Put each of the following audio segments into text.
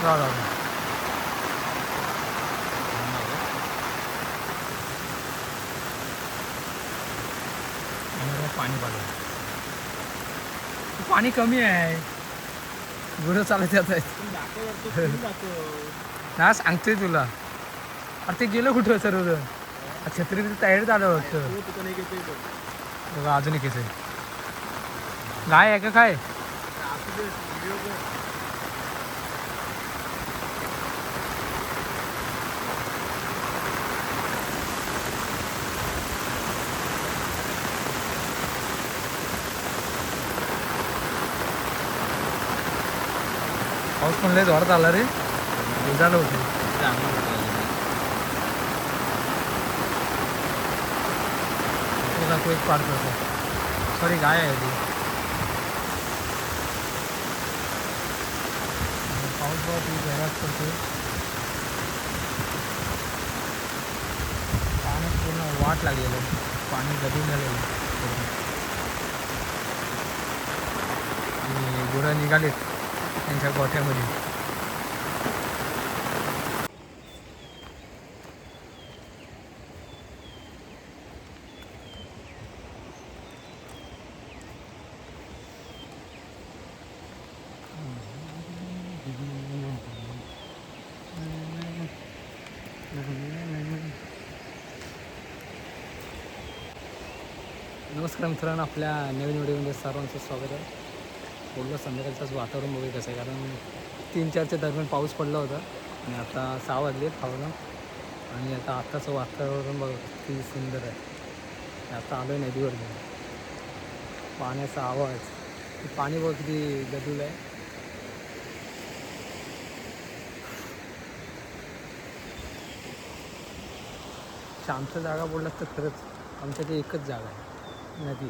राहा राहा पाणी पाडलं. पाणी कमी आहे. गुरं चालत येत आहेत. ना सांगतोय तुला. अरे ते गेलं कुठं सर्व छत्री तयार झालं वाटतं. बघा अजून एक आहे. गाय आहे का काय? पाऊस पण लय जोरात आला रे. झालं होतं तो एक पार्क होता. सॉरी गाय आहे ती. पाऊस बहुत जोरात पडतो. पाण्यात पूर्ण वाट लागलेलं आहे. पाणी गढून झालेलं आणि गुरं निघालेत त्यांच्या गोठ्यामध्ये. नमस्कार मित्रांनो, आपल्या नवीन व्हिडिओमध्ये सर्वांचं स्वागत आहे. बोललं संध्याकाळचंच वातावरण बघूया कसं आहे, कारण 3-4च्या दरम्यान पाऊस पडला होता आणि आता 6 वाजले खावलं. आणि आताचं वातावरण बघा किती सुंदर आहे. आता आलो आहे नदीवर घेऊन. पाण्याचा आवाज, पाणी बघ किती गढूळ आहे. शांत जागा बोललात तर खरंच आमच्या ते एकच जागा आहे, नदी.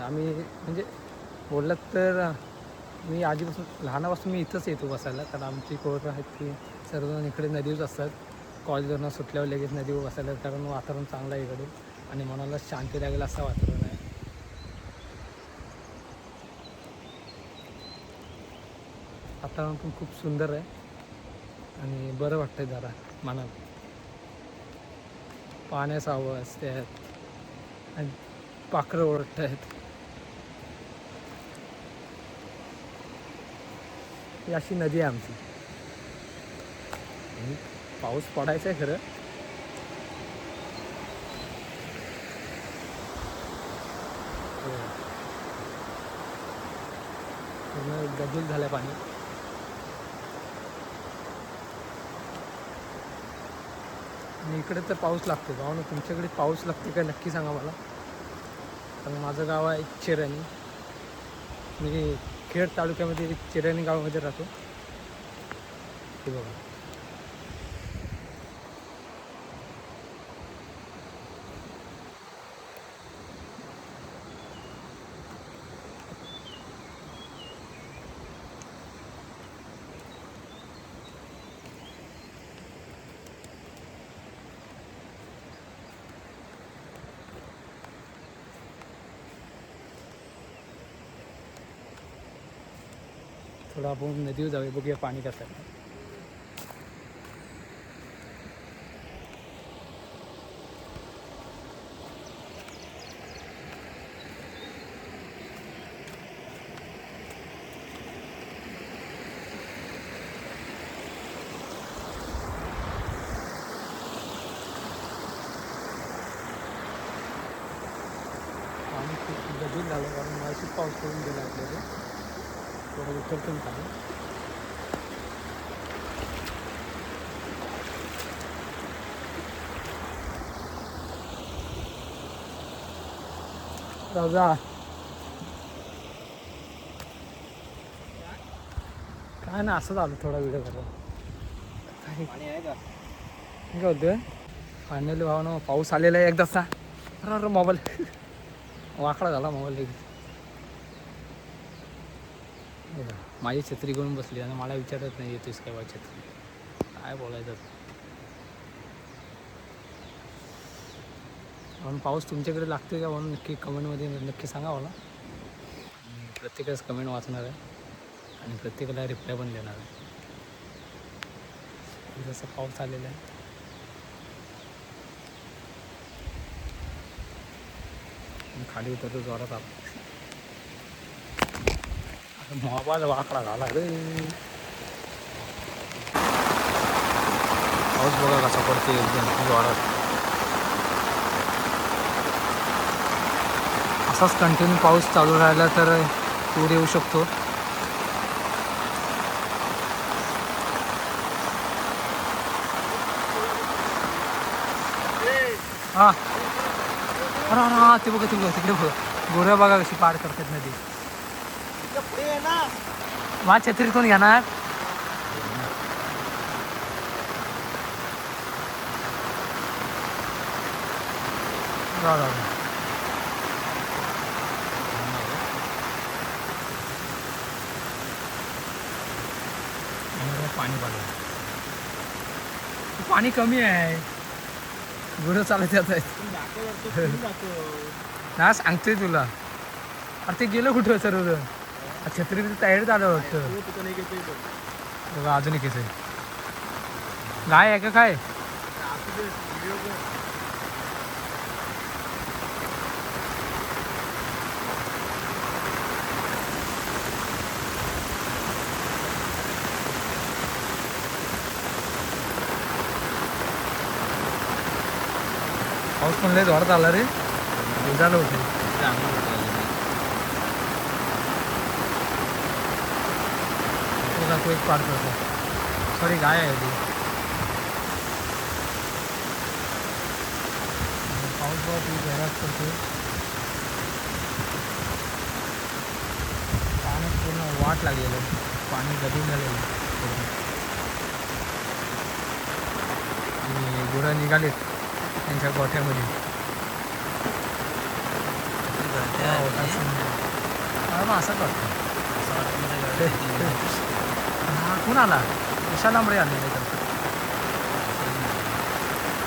आम्ही म्हणजे बोललात तर मी आधीपासून लहानापासून मी इथंच येतो बसायला, कारण आमची पोरं आहेत की सर्वजण इकडे नदीवर असतात. कॉलेजवरनं सुटल्यावर लगेच नदीवर बसायला, कारण वातावरण चांगलं आहे इकडे आणि मनाला शांती लागेल असं वातावरण आहे. वातावरण पण खूप सुंदर आहे आणि बरं वाटतं जरा मनाला. पाण्याचा आवाज त्यात आणि पाखरं ओरडत आहेत. ही अशी नदी आहे आमची. पाऊस पडायचा आहे खरं. पूर्ण गढूळ झालं पाणी. आणि इकडे तर पाऊस लागतो. गावानं तुमच्याकडे पाऊस लागते का नक्की सांगा मला. कारण माझं गाव आहे चिराणी. मी खेड तालुक्यामध्ये चिराणी गावामध्ये राहतो. ते बघा थोडं आपण नदीवर जाऊया, बघूया पाणी कसं आहे. पाणी खूप गढूळ झालं, कारण माळशीत पाऊस पडून गेला आपल्याला. थोडं उतरतो पाणी. राजा काय ना, असं झालं थोडा व्हिडिओ करा. पाणी आहे का काय होतं. फायनली भावना पाऊस आलेला आहे एकदाचा. अरे मोबाईल वाकडा झाला मोबाईल लगेच. माझी छत्री घेऊन बसली आणि मला विचारत नाही येतोस काय छत्री. काय बोलायचं. म्हणून पाऊस तुमच्याकडे लागतोय का म्हणून नक्की कमेंटमध्ये नक्की सांगा मला. प्रत्येकाच कमेंट वाचणार आहे आणि प्रत्येकाला रिप्लाय पण देणार आहे. जसं पाऊस आलेला आहे. खाली उतरतो जोरात आपण. मोबाईल वाकडा झाला रे. पाऊस बघा कसा पडते एकदम जोरात. असाच कंटिन्यू पाऊस चालू राहिला तर पूर येऊ शकतो. हां अरे हां ते बघा तिकडे बघा गोऱ्या बघा कशी पार करतात नदी. वा छत्रीतून घेणार. पाणी पाडलं. पाणी कमी आहे. गुरं चालत येत आहेत. ना सांगतोय तुला. अरे ते गेलं कुठं सर्व. छत्री तयारी झालं वाटतं. बघा अजून एक आहे. गाय आहे का काय. पाऊस पण लय जोरात आला रे. झालं होतं. तो एक पार करतो. सॉरी गाय आहे ती. पाऊस बहुत जोरात पडतो. पाण्यात पूर्ण वाट लागलेलं. पाणी गढून झालेलं. आणि गुरं निघालेत त्यांच्या गोठ्यामध्ये. मग असंच वाटतं. हा कोण आला. विशाल आंबळे आले तर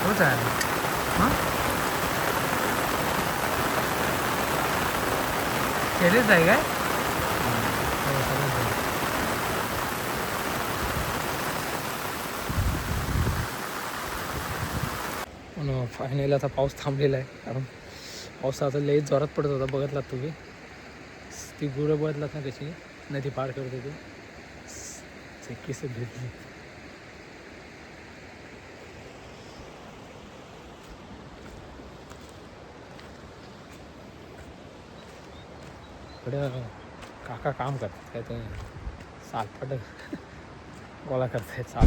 होच आहे. हां केलेच आहे काय. पण फायनली आता पाऊस थांबलेला आहे. कारण पावसाचा लई जोरात पडत होता. बघितलात तुम्ही. ती गुरं बघितलात ना कशी नदी पार करत होती. केस भेटली. इकडं काका काम करतात काय ते सालपाट गोळा करतायत.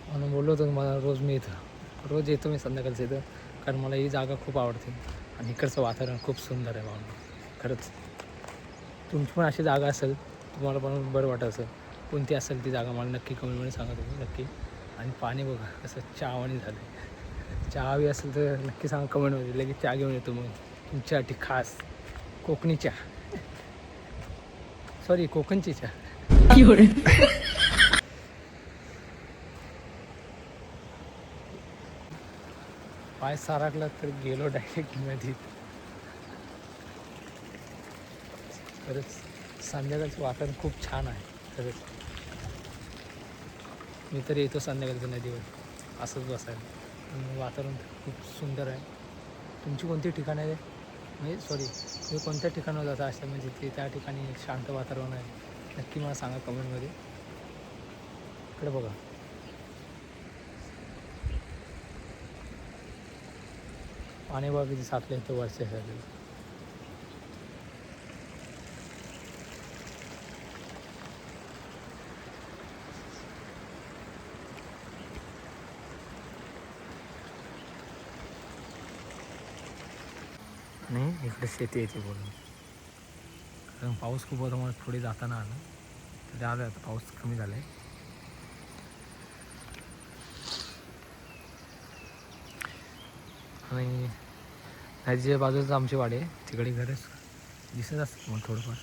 म्हणून बोललो होतो मला रोज मी रोज येतो मी संध्याकाळचं इथं. कारण मला ही जागा खूप आवडते आणि इकडचं वातावरण खूप सुंदर आहे भावना. खरंच तुमची पण अशी जागा असेल तुम्हाला पण बरं वाटत असेल कोणती असेल ती जागा मला नक्की कमेंटमध्ये सांगा तुम्ही नक्की. आणि पाणी बघा कसं चहावाणी झालं आहे. चहा हवी असेल तर नक्की सांगा कमेंटमध्ये. लगेच चहा घेऊन येतो मग तुमच्यासाठी खास कोकणी चहा. सॉरी कोकणची चहा. पाय सारकला तर गेलो डायरेक्ट नदीत. खरंच संध्याकाळचं वातावरण खूप छान आहे. खरंच मी तर येतो संध्याकाळचं नदीवर असंच बसायला. वातावरण खूप सुंदर आहे. तुमची कोणती ठिकाण आहे म्हणजे सॉरी तुम्ही कोणत्या ठिकाणावर जाता असं म्हणजे ते त्या ठिकाणी शांत वातावरण आहे नक्की मला सांगा कमेंटमध्ये. इकडे बघा पाणी बघा किती साचले इथं वरच्यासाठी. आणि इकडे शेती येते बोलून कारण पाऊस खूप होता मला थोडी जाताना आलं तर झालं. आता पाऊस कमी झाला आहे. आणि नदीच्या बाजूलाच आमची वाडी आहे. तिकडे घरच दिसत असतं मग थोडंफार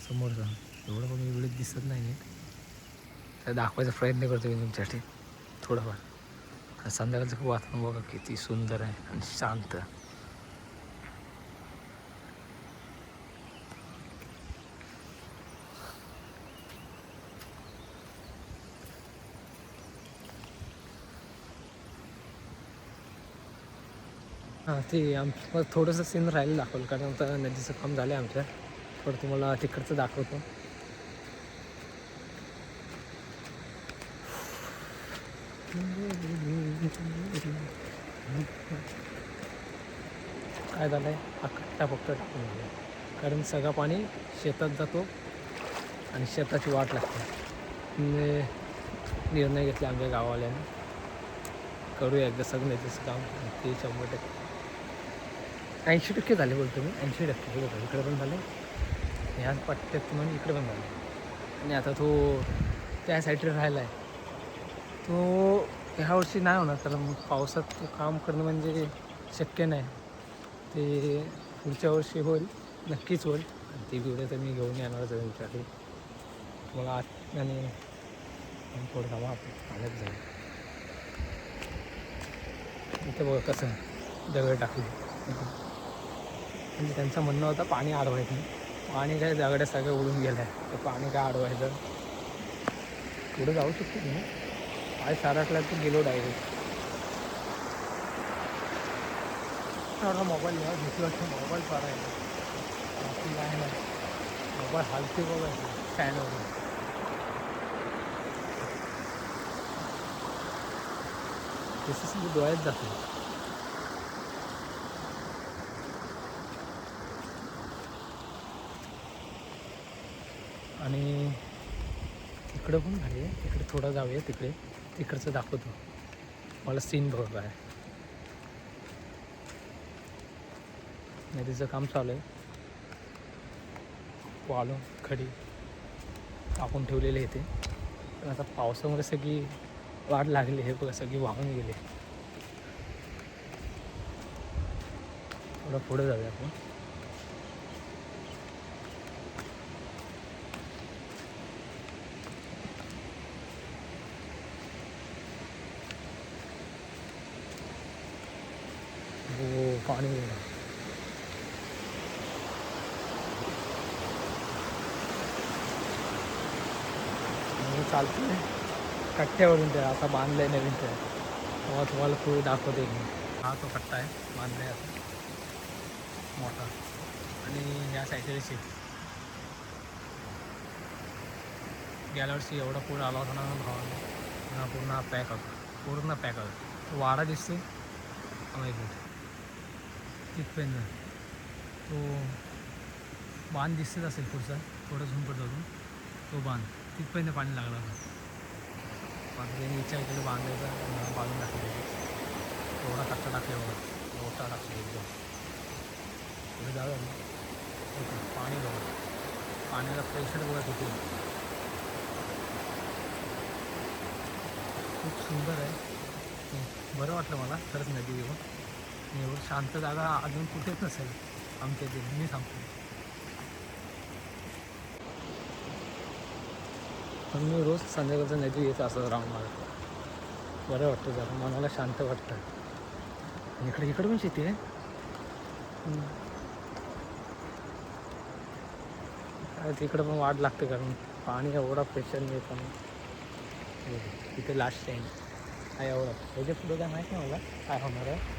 समोरचं. एवढं पण वेगळं दिसत नाही नीट तर दाखवायचा प्रयत्न करतो मी तुमच्यासाठी थोडंफार. संध्याकाळचं वातावरण बघा किती सुंदर आहे आणि शांत. हां ते आमचं थोडंसं सीन राहिलं दाखवलं, कारण आता नदीचं काम झालं आहे आमच्या. थोडं तुम्हाला तिकडचं दाखवतो. काय झालं आहे, अख्खा फक्त टाकून झालं, कारण सगळं पाणी शेतात जातो आणि शेताची वाट लागते. निर्णय घेतला आमच्या गावावाल्याने, करूया एकदा सगळं नदीचं काम. ते 100% 80% झाले बोलतो मी, 80% बघा इकडे पण झाले, ह्या पट्ट्यात म्हणजे इकडे पण झाले. आणि आता तो त्या साईडला राहिला आहे, तो ह्या वर्षी नाही होणार, कारण पावसात काम करणं म्हणजे शक्य नाही. ते पुढच्या वर्षी होईल, नक्कीच होईल. आणि ती व्हिडिओ तर मी घेऊन येणारच आहे तुमच्यासाठी. मला आणि थोडं कामा आलंच जाईल. इथे बघा कसं दगड टाकले, म्हणजे त्यांचं म्हणणं होतं पाणी अडवायचं नाही. पाणी काय दगड्या सगळं उडून गेलं आहे, तर पाणी काय अडवायचं. पुढे जाऊ शकतो तुम्ही, पाय सारटला तर गेलो डायरेक्ट. एवढा मोबाईल घ्या घेतला की मोबाईल पाडायला बाकी काय नाही. मोबाईल हालते बघा फॅनवर, तसंच डोळ्यात जाते. आणि तिकडं पण झाले, तिकडे थोडं जाऊया, तिकडचं दाखवतो मला सीन बघा काय. नदीचं काम चालू आहे, वाळू खडी टाकून ठेवलेले इथे. पण आता पावसामुळे सगळी वाट लागली, हे बघा सगळी वाहून गेली. थोडं पुढे जाऊया आपण. हो पाणी चालते कट्ट्यावरून, ते आता बांधलं आहे नवीन, ते तेव्हा तुम्हाला पुढे दाखवते मी. हा तो कट्टा आहे, बांधला आहे आता मोठा. आणि या साईडला शेत, गेल्या वर्षी एवढा पूर आला होता ना भावाला, पूर्ण पॅक होता, पूर्ण पॅक होता. तो वाडा दिसतो माहिती, तिथपर्यंत तो बांध दिसतच असेल पुढचा, थोडं झुंपट जाऊन तो बांध तिथपर्यंत पाणी लागला होता. माझं त्यांनी विचार केला बांधायचा, बांधून टाकले. एवढा कच्चा टाकल्यावर मोठा टाकला एकदम. पुढे जाऊया ना, पाणी बघा, पाण्याला प्रेशर बघा किती, खूप सुंदर आहे. बरं वाटलं मला खरंच नदी येऊन. एवढं शांत जागा अजून कुठेच नसेल आमच्या इथे, मी सांगतो. पण मी रोज संध्याकाळचं नदी येत असं राहून मला बरं वाटतं, जरा मनाला शांत वाटतं. इकडे पण शेती आहे. काय तिकडं पण वाट लागते, कारण पाणी एवढा प्रेशर नाही. पण तिथे लास्ट टाईम काय एवढा त्याच्या पुढं काय माहीत नाही मला काय होणार आहे.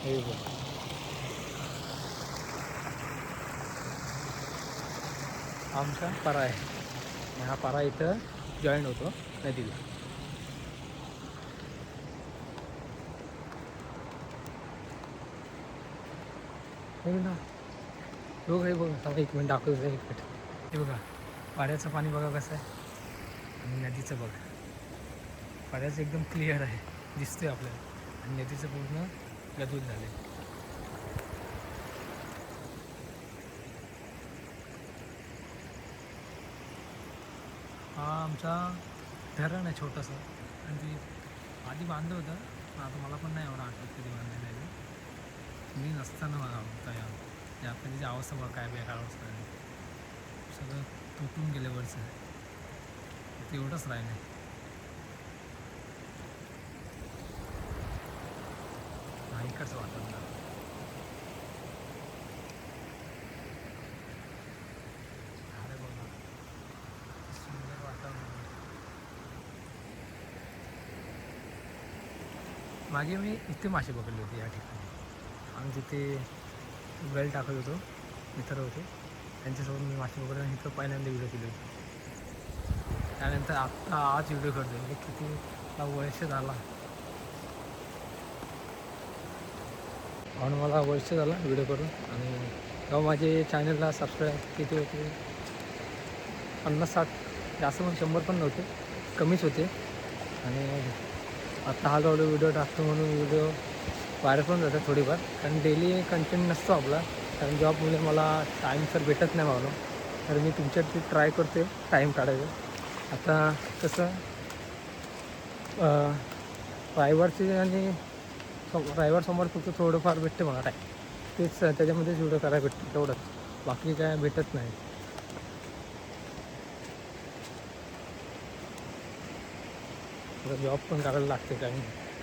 हे बघ, आमचा पारा आहे, हा पारा इथं जॉईंट होतो नदीला. ना बघ, हे बघा थांबा एक मिनिट दाखवतो एक मिनिट. हे बघा पाण्याचं पाणी बघा कसं आहे, आणि नदीचं बघा, पाण्याचं एकदम क्लिअर आहे, दिसतंय आपल्याला. आणि नदीचं पूर्ण गदूत झाले. हा आमचा धरण आहे छोटंसं, आणि ती आधी बांधलं होतं, पण आता मला पण नाही एवढं आठवत कधी बांधलेलं आहे. मी नसताना मला होता या त्याची अवस्था बघा काय बेकार अवस्था आहे, सगळं तुटून गेलं वरचं. तेवढंच राहिलं. इकडचं वातावरण अरे बाबा, सुंदर वातावरण. मागे मी इथे मासे पकडले होते या ठिकाणी. आम्ही तिथे वेल टाकत होतो, मित्र होते त्यांच्यासोबत मी मासे पकडले आणि इथं पहिल्यांदा व्हिडिओ केली होती. त्यानंतर आत्ता आज व्हिडिओ करतो म्हणजे किती वर्ष झाला म्हणून मला वर्ष झाला व्हिडिओ करून. आणि तेव्हा माझे चॅनलला सबस्क्राईब किती होते 50-60, जास्त पण 100 पण नव्हते, कमीच होते. आणि आता हळूहळू व्हिडिओ टाकतो म्हणून व्हिडिओ व्हायरल पण जातात थोडीफार, कारण डेली कंटेंट नसतो आपला, कारण जॉबमुळे मला टाईम तर भेटत नाही मला. तर मी तुमच्यासाठी ट्राय करते टाईम काढायचं. आता कसं रविवारची आणि रविवार सोमवार फक्त थोडंफार भेटते मला टाईम, तेच त्याच्यामध्येच व्हिडिओ करायला भेटतं तेवढंच, बाकी काय भेटत नाही. आता जॉब पण करायला लागते, कारण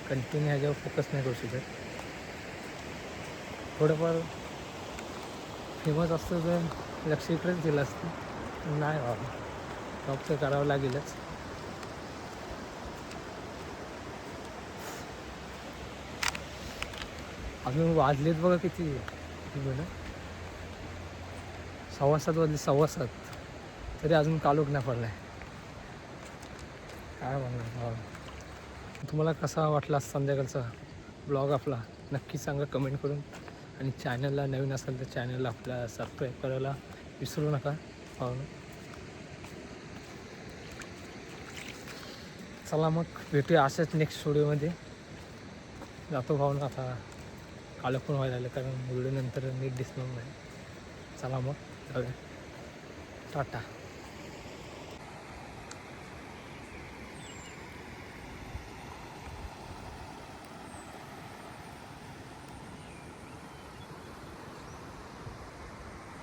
कंटिन्यू ह्याच्यावर फोकस नाही करू शकत. थोडंफार फेमस असतं तर लक्ष इकडेच दिलं असतं, नाही बाबा, जॉब तर करावं लागेलच. अजून वाजलेत बघा किती बरं, 6:15 वाजले, 6:15, तरी अजून कालोख नाही पडला आहे. काय म्हणणार. तुम्हाला कसा वाटला संध्याकाळचा ब्लॉग आपला नक्की सांगा कमेंट करून. आणि चॅनलला नवीन असेल तर चॅनलला आपला सबस्क्राईब करायला विसरू नका. चला मग भेटूया अशाच नेक्स्ट व्हिडिओमध्ये. जातो भावना, आता काळं पण व्हायला लागलं, कारण व्हिडिओ नंतर नीट दिसणार नाही. चला मग जाऊया, टाटा.